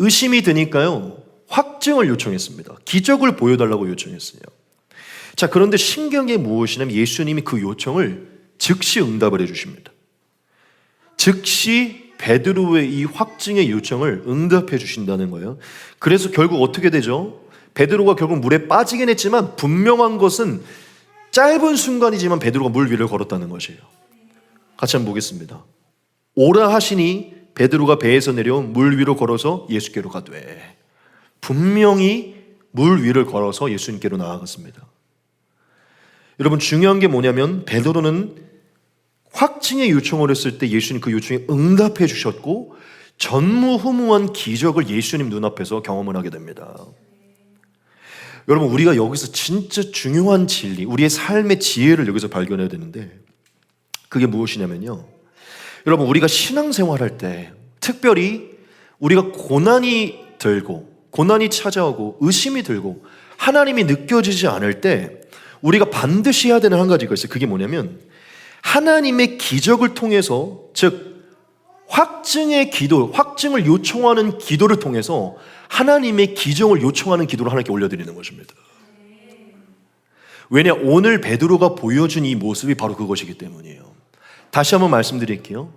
의심이 드니까요, 확증을 요청했습니다. 기적을 보여달라고 요청했어요. 자, 그런데 신기한 게 무엇이냐면 예수님이 그 요청을 즉시 응답을 해주십니다. 즉시 베드로의 이 확증의 요청을 응답해 주신다는 거예요. 그래서 결국 어떻게 되죠? 베드로가 결국 물에 빠지긴 했지만 분명한 것은 짧은 순간이지만 베드로가 물 위를 걸었다는 것이에요. 같이 한번 보겠습니다. 오라 하시니 베드로가 배에서 내려온 물 위로 걸어서 예수께로 가되. 분명히 물 위를 걸어서 예수님께로 나아갔습니다. 여러분, 중요한 게 뭐냐면 베드로는 확증의 요청을 했을 때 예수님 그 요청에 응답해 주셨고 전무후무한 기적을 예수님 눈앞에서 경험을 하게 됩니다. 여러분, 우리가 여기서 진짜 중요한 진리, 우리의 삶의 지혜를 여기서 발견해야 되는데 그게 무엇이냐면요, 여러분, 우리가 신앙생활할 때 특별히 우리가 고난이 들고 고난이 찾아오고 의심이 들고 하나님이 느껴지지 않을 때 우리가 반드시 해야 되는 한 가지가 있어요. 그게 뭐냐면 하나님의 기적을 통해서, 즉 확증의 기도, 확증을 요청하는 기도를 통해서 하나님의 기적을 요청하는 기도를 하나님께 올려드리는 것입니다. 왜냐, 오늘 베드로가 보여준 이 모습이 바로 그것이기 때문이에요. 다시 한번 말씀드릴게요.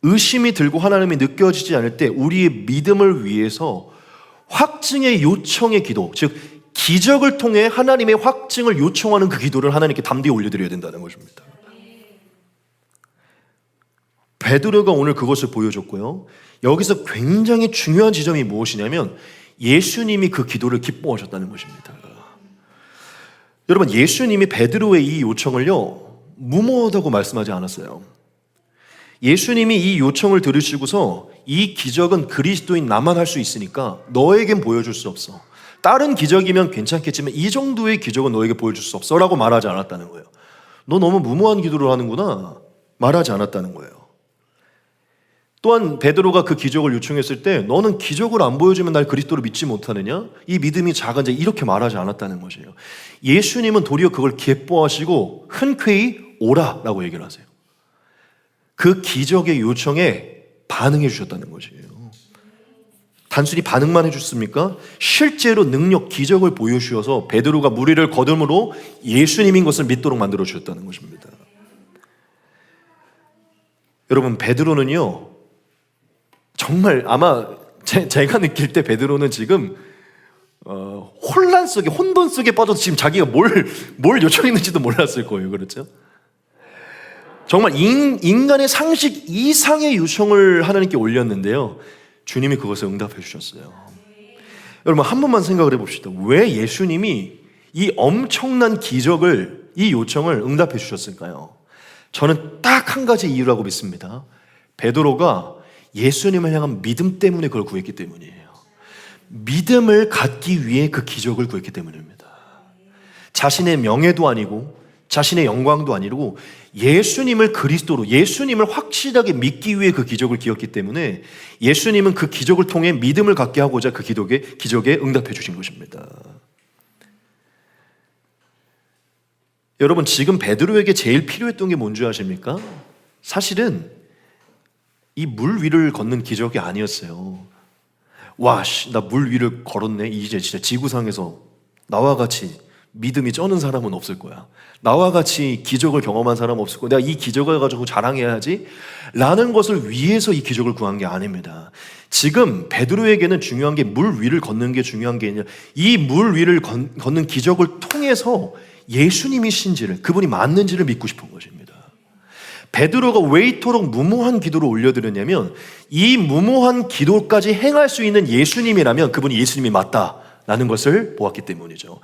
의심이 들고 하나님이 느껴지지 않을 때 우리의 믿음을 위해서 확증의 요청의 기도, 즉 기적을 통해 하나님의 확증을 요청하는 그 기도를 하나님께 담대히 올려드려야 된다는 것입니다. 베드로가 오늘 그것을 보여줬고요. 여기서 굉장히 중요한 지점이 무엇이냐면 예수님이 그 기도를 기뻐하셨다는 것입니다. 여러분, 예수님이 베드로의 이 요청을요, 무모하다고 말씀하지 않았어요. 예수님이 이 요청을 들으시고서 이 기적은 그리스도인 나만 할 수 있으니까 너에겐 보여줄 수 없어. 다른 기적이면 괜찮겠지만 이 정도의 기적은 너에게 보여줄 수 없어 라고 말하지 않았다는 거예요. 너 너무 무모한 기도를 하는구나 말하지 않았다는 거예요. 또한 베드로가 그 기적을 요청했을 때 너는 기적을 안 보여주면 날 그리스도로 믿지 못하느냐? 이 믿음이 작은지 이렇게 말하지 않았다는 것이에요. 예수님은 도리어 그걸 기뻐하시고 흔쾌히 오라라고 얘기를 하세요. 그 기적의 요청에 반응해 주셨다는 것이에요. 단순히 반응만 해줬습니까? 실제로 능력, 기적을 보여주셔서 베드로가 무리를 거둠으로 예수님인 것을 믿도록 만들어 주셨다는 것입니다. 여러분, 베드로는요, 정말 아마 제가 느낄 때 베드로는 지금 혼란 속에, 혼돈 속에 빠져서 지금 자기가 뭘 요청했는지도 몰랐을 거예요. 그렇죠? 정말 인간의 상식 이상의 요청을 하나님께 올렸는데요, 주님이 그것을 응답해 주셨어요. 여러분, 한 번만 생각을 해봅시다. 왜 예수님이 이 엄청난 기적을, 이 요청을 응답해 주셨을까요? 저는 딱 한 가지 이유라고 믿습니다. 베드로가 예수님을 향한 믿음 때문에 그걸 구했기 때문이에요. 믿음을 갖기 위해 그 기적을 구했기 때문입니다. 자신의 명예도 아니고 자신의 영광도 아니고 예수님을 그리스도로, 예수님을 확실하게 믿기 위해 그 기적을 기었기 때문에 예수님은 그 기적을 통해 믿음을 갖게 하고자 그 기적에 응답해 주신 것입니다. 여러분, 지금 베드로에게 제일 필요했던 게 뭔지 아십니까? 사실은 이 물 위를 걷는 기적이 아니었어요. 와, 나 물 위를 걸었네. 이제 진짜 지구상에서 나와 같이 믿음이 쩌는 사람은 없을 거야. 나와 같이 기적을 경험한 사람은 없을 거야. 내가 이 기적을 가지고 자랑해야지 라는 것을 위해서 이 기적을 구한 게 아닙니다. 지금 베드로에게는 중요한 게 물 위를 걷는 게 중요한 게 아니라 이 물 위를 걷는 기적을 통해서 예수님이신지를, 그분이 맞는지를 믿고 싶은 것입니다. 베드로가 왜 이토록 무모한 기도를 올려드렸냐면 이 무모한 기도까지 행할 수 있는 예수님이라면 그분이 예수님이 맞다라는 것을 보았기 때문이죠.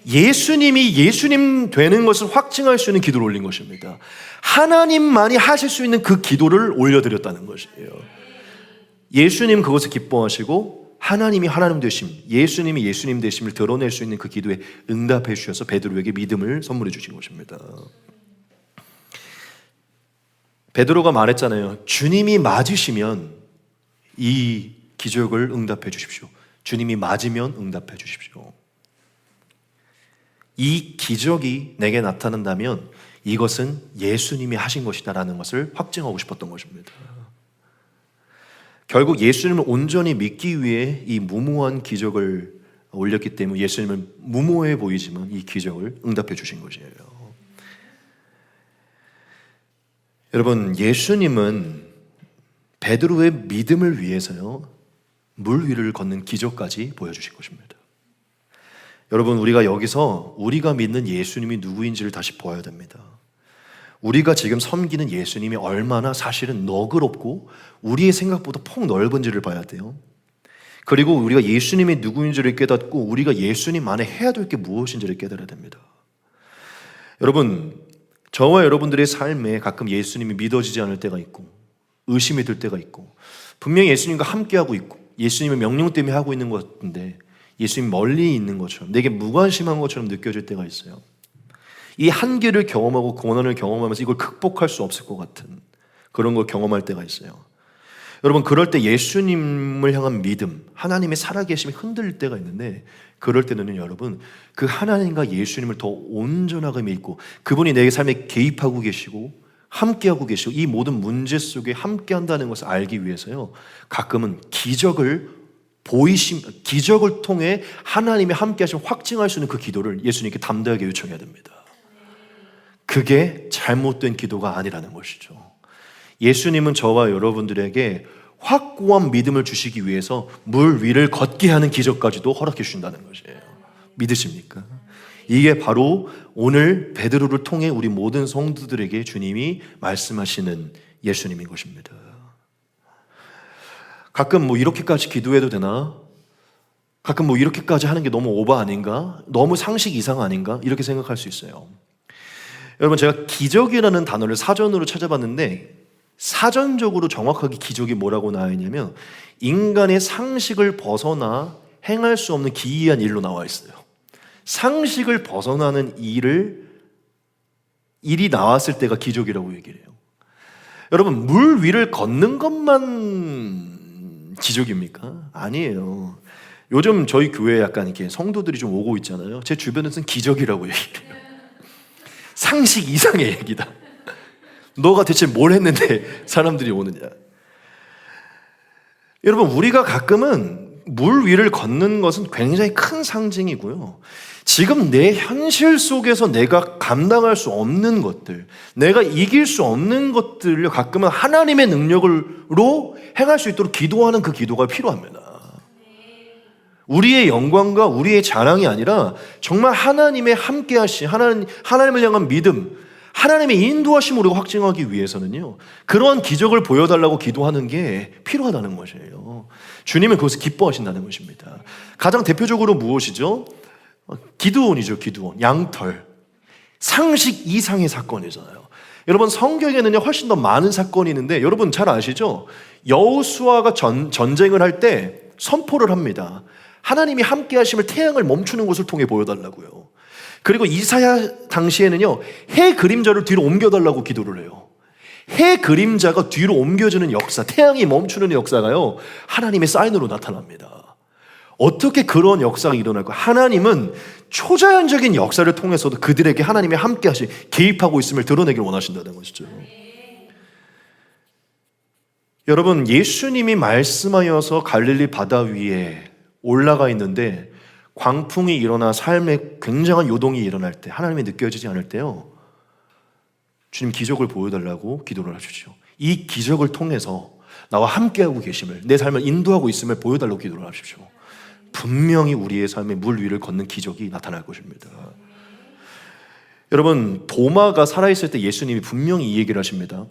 예수님이 예수님 되는 것을 확증할 수 있는 기도를 올린 것입니다. 하나님만이 하실 수 있는 그 기도를 올려드렸다는 것이에요. 예수님 그것을 기뻐하시고 하나님이 하나님 되심, 예수님이 예수님 되심을 드러낼 수 있는 그 기도에 응답해 주셔서 베드로에게 믿음을 선물해 주신 것입니다. 베드로가 말했잖아요. 주님이 맞으시면 이 기적을 응답해 주십시오. 주님이 맞으면 응답해 주십시오. 이 기적이 내게 나타난다면 이것은 예수님이 하신 것이다라는 것을 확증하고 싶었던 것입니다. 결국 예수님을 온전히 믿기 위해 이 무모한 기적을 올렸기 때문에 예수님은 무모해 보이지만 이 기적을 응답해 주신 것이에요. 여러분, 예수님은 베드로의 믿음을 위해서요, 물 위를 걷는 기적까지 보여주신 것입니다. 여러분, 우리가 여기서 우리가 믿는 예수님이 누구인지를 다시 보아야 됩니다. 우리가 지금 섬기는 예수님이 얼마나 사실은 너그럽고 우리의 생각보다 폭넓은지를 봐야 돼요. 그리고 우리가 예수님이 누구인지를 깨닫고 우리가 예수님 안에 해야 될 게 무엇인지를 깨달아야 됩니다. 여러분, 저와 여러분들의 삶에 가끔 예수님이 믿어지지 않을 때가 있고 의심이 들 때가 있고 분명히 예수님과 함께하고 있고 예수님의 명령 때문에 하고 있는 것 같은데 예수님 멀리 있는 것처럼 내게 무관심한 것처럼 느껴질 때가 있어요. 이 한계를 경험하고 고난을 경험하면서 이걸 극복할 수 없을 것 같은 그런 걸 경험할 때가 있어요. 여러분, 그럴 때 예수님을 향한 믿음, 하나님의 살아계심이 흔들릴 때가 있는데 그럴 때는 여러분, 그 하나님과 예수님을 더 온전하게 믿고 그분이 내 삶에 개입하고 계시고 함께하고 계시고 이 모든 문제 속에 함께한다는 것을 알기 위해서요, 가끔은 기적을 통해 하나님의 함께하심을 확증할 수 있는 그 기도를 예수님께 담대하게 요청해야 됩니다. 그게 잘못된 기도가 아니라는 것이죠. 예수님은 저와 여러분들에게 확고한 믿음을 주시기 위해서 물 위를 걷게 하는 기적까지도 허락해 주신다는 것이에요. 믿으십니까? 이게 바로 오늘 베드로를 통해 우리 모든 성도들에게 주님이 말씀하시는 예수님인 것입니다. 가끔 이렇게까지 기도해도 되나? 가끔 이렇게까지 하는 게 너무 오버 아닌가? 너무 상식 이상 아닌가? 이렇게 생각할 수 있어요. 여러분, 제가 기적이라는 단어를 사전으로 찾아봤는데 사전적으로 정확하게 기적이 뭐라고 나와 있냐면 인간의 상식을 벗어나 행할 수 없는 기이한 일로 나와 있어요. 상식을 벗어나는 일이 나왔을 때가 기적이라고 얘기를 해요. 여러분, 물 위를 걷는 것만 기적입니까? 아니에요. 요즘 저희 교회에 약간 이렇게 성도들이 좀 오고 있잖아요. 제 주변에서는 기적이라고 얘기를 해요. 상식 이상의 얘기다. 너가 대체 뭘 했는데 사람들이 오느냐. 여러분, 우리가 가끔은 물 위를 걷는 것은 굉장히 큰 상징이고요. 지금 내 현실 속에서 내가 감당할 수 없는 것들, 내가 이길 수 없는 것들을 가끔은 하나님의 능력으로 행할 수 있도록 기도하는 그 기도가 필요합니다. 우리의 영광과 우리의 자랑이 아니라 정말 하나님의 함께하신 하나님을 향한 믿음, 하나님의 인도하심을 우리가 확증하기 위해서는요, 그러한 기적을 보여달라고 기도하는 게 필요하다는 것이에요. 주님은 그것을 기뻐하신다는 것입니다. 가장 대표적으로 무엇이죠? 기드온이죠. 기드온, 양털. 상식 이상의 사건이잖아요. 여러분, 성경에는요 훨씬 더 많은 사건이 있는데 여러분 잘 아시죠? 여호수아가 전쟁을 할 때 선포를 합니다. 하나님이 함께 하심을 태양을 멈추는 것을 통해 보여달라고요. 그리고 이사야 당시에는요, 해 그림자를 뒤로 옮겨달라고 기도를 해요. 해 그림자가 뒤로 옮겨지는 역사, 태양이 멈추는 역사가요, 하나님의 사인으로 나타납니다. 어떻게 그런 역사가 일어날까? 하나님은 초자연적인 역사를 통해서도 그들에게 하나님의 함께 하시, 개입하고 있음을 드러내길 원하신다는 것이죠. 여러분, 예수님이 말씀하여서 갈릴리 바다 위에 올라가 있는데 광풍이 일어나 삶에 굉장한 요동이 일어날 때, 하나님이 느껴지지 않을 때요, 주님 기적을 보여달라고 기도를 하십시오. 이 기적을 통해서 나와 함께하고 계심을, 내 삶을 인도하고 있음을 보여달라고 기도를 하십시오. 분명히 우리의 삶에 물 위를 걷는 기적이 나타날 것입니다. 여러분, 도마가 살아있을 때 예수님이 분명히 이 얘기를 하십니다.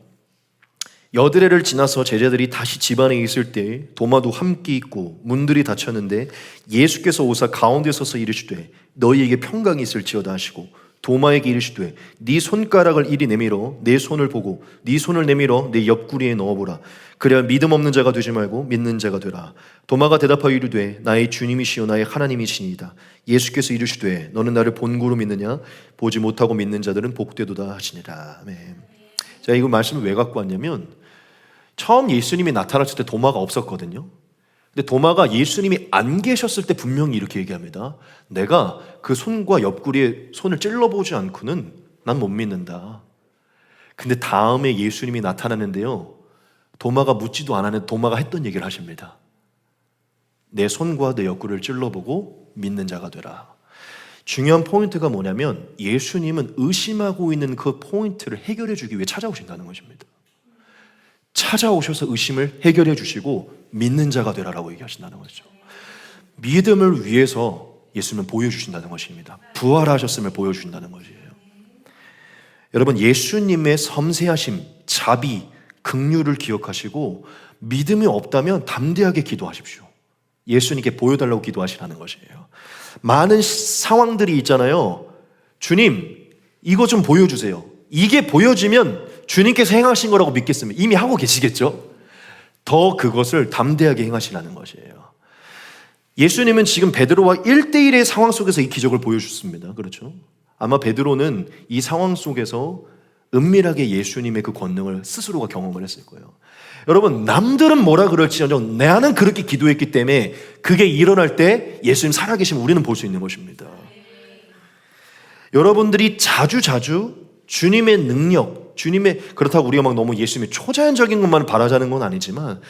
여드레를 지나서 제자들이 다시 집안에 있을 때 도마도 함께 있고 문들이 닫혔는데 예수께서 오사 가운데 서서 이르시되 너희에게 평강이 있을지어다 하시고 도마에게 이르시되 네 손가락을 이리 내밀어 내 손을 보고 네 손을 내밀어 내 옆구리에 넣어보라. 그래야 믿음 없는 자가 되지 말고 믿는 자가 되라. 도마가 대답하여 이르되 나의 주님이시요 나의 하나님이시니이다. 예수께서 이르시되 너는 나를 본고로 믿느냐? 보지 못하고 믿는 자들은 복되도다 하시니라. 아멘. 제가 이 말씀을 왜 갖고 왔냐면, 처음 예수님이 나타났을 때 도마가 없었거든요. 근데 도마가 예수님이 안 계셨을 때 분명히 이렇게 얘기합니다. 내가 그 손과 옆구리에 손을 찔러보지 않고는 난 못 믿는다. 근데 다음에 예수님이 나타나는데요, 도마가 묻지도 않았는데 도마가 했던 얘기를 하십니다. 내 손과 내 옆구리를 찔러보고 믿는 자가 되라. 중요한 포인트가 뭐냐면 예수님은 의심하고 있는 그 포인트를 해결해 주기 위해 찾아오신다는 것입니다. 찾아오셔서 의심을 해결해 주시고 믿는 자가 되라라고 얘기하신다는 거죠. 믿음을 위해서 예수님은 보여주신다는 것입니다. 부활하셨음을 보여주신다는 것이에요. 여러분, 예수님의 섬세하심, 자비, 긍휼을 기억하시고 믿음이 없다면 담대하게 기도하십시오. 예수님께 보여달라고 기도하시라는 것이에요. 많은 상황들이 있잖아요. 주님, 이거 좀 보여주세요. 이게 보여지면 주님께서 행하신 거라고 믿겠으면 이미 하고 계시겠죠? 더 그것을 담대하게 행하시라는 것이에요. 예수님은 지금 베드로와 1대1의 상황 속에서 이 기적을 보여주셨습니다. 그렇죠? 아마 베드로는 이 상황 속에서 은밀하게 예수님의 그 권능을 스스로가 경험을 했을 거예요. 여러분, 남들은 뭐라 그럴지언정 나는 그렇게 기도했기 때문에 그게 일어날 때 예수님 살아계시면 우리는 볼 수 있는 것입니다. 여러분들이 자주 주님의 능력, 그렇다고 우리가 막 너무 예수님의 초자연적인 것만 바라자는 건 아니지만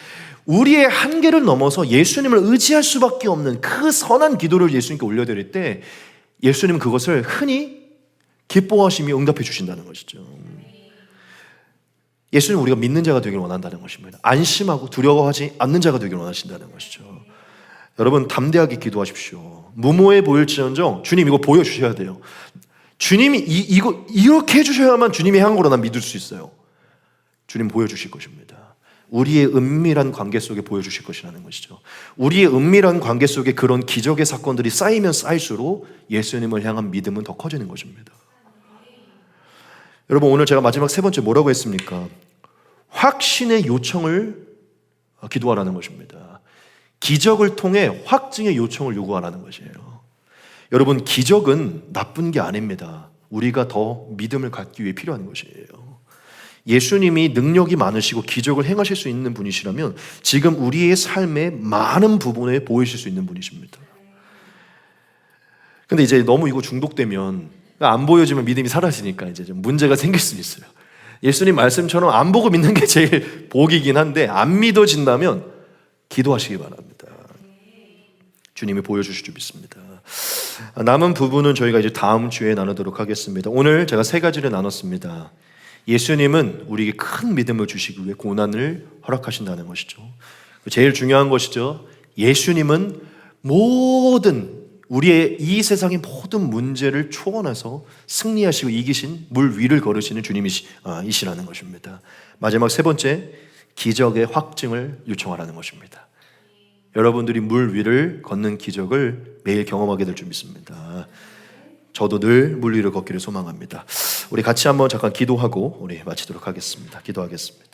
우리의 한계를 넘어서 예수님을 의지할 수밖에 없는 그 선한 기도를 예수님께 올려드릴 때 예수님은 그것을 흔히 기뻐하시며 응답해 주신다는 것이죠. 예수님은 우리가 믿는 자가 되기를 원한다는 것입니다. 안심하고 두려워하지 않는 자가 되기를 원하신다는 것이죠. 여러분, 담대하게 기도하십시오. 무모해 보일지언정 주님 이거 보여주셔야 돼요. 주님이 이거 이렇게 해주셔야만 주님이 한 거로 난 믿을 수 있어요. 주님 보여주실 것입니다. 우리의 은밀한 관계 속에 보여주실 것이라는 것이죠. 우리의 은밀한 관계 속에 그런 기적의 사건들이 쌓이면 쌓일수록 예수님을 향한 믿음은 더 커지는 것입니다. 여러분, 오늘 제가 마지막 세 번째 뭐라고 했습니까? 확신의 요청을 기도하라는 것입니다. 기적을 통해 확증의 요청을 요구하라는 것이에요. 여러분, 기적은 나쁜 게 아닙니다. 우리가 더 믿음을 갖기 위해 필요한 것이에요. 예수님이 능력이 많으시고 기적을 행하실 수 있는 분이시라면 지금 우리의 삶의 많은 부분에 보이실 수 있는 분이십니다. 근데 이제 너무 이거 중독되면 안 보여지면 믿음이 사라지니까 이제 좀 문제가 생길 수 있어요. 예수님 말씀처럼 안 보고 믿는 게 제일 복이긴 한데 안 믿어진다면 기도하시기 바랍니다. 주님이 보여주실 줄 믿습니다. 남은 부분은 저희가 이제 다음 주에 나누도록 하겠습니다. 오늘 제가 세 가지를 나눴습니다. 예수님은 우리에게 큰 믿음을 주시기 위해 고난을 허락하신다는 것이죠. 제일 중요한 것이죠. 예수님은 모든 우리의 이 세상의 모든 문제를 초월해서 승리하시고 이기신 물 위를 걸으시는 주님이시라는 것입니다. 마지막 세 번째, 기적의 확증을 요청하라는 것입니다. 여러분들이 물 위를 걷는 기적을 매일 경험하게 될 줄 믿습니다. 저도 늘 물 위를 걷기를 소망합니다. 우리 같이 한번 잠깐 기도하고 우리 마치도록 하겠습니다. 기도하겠습니다.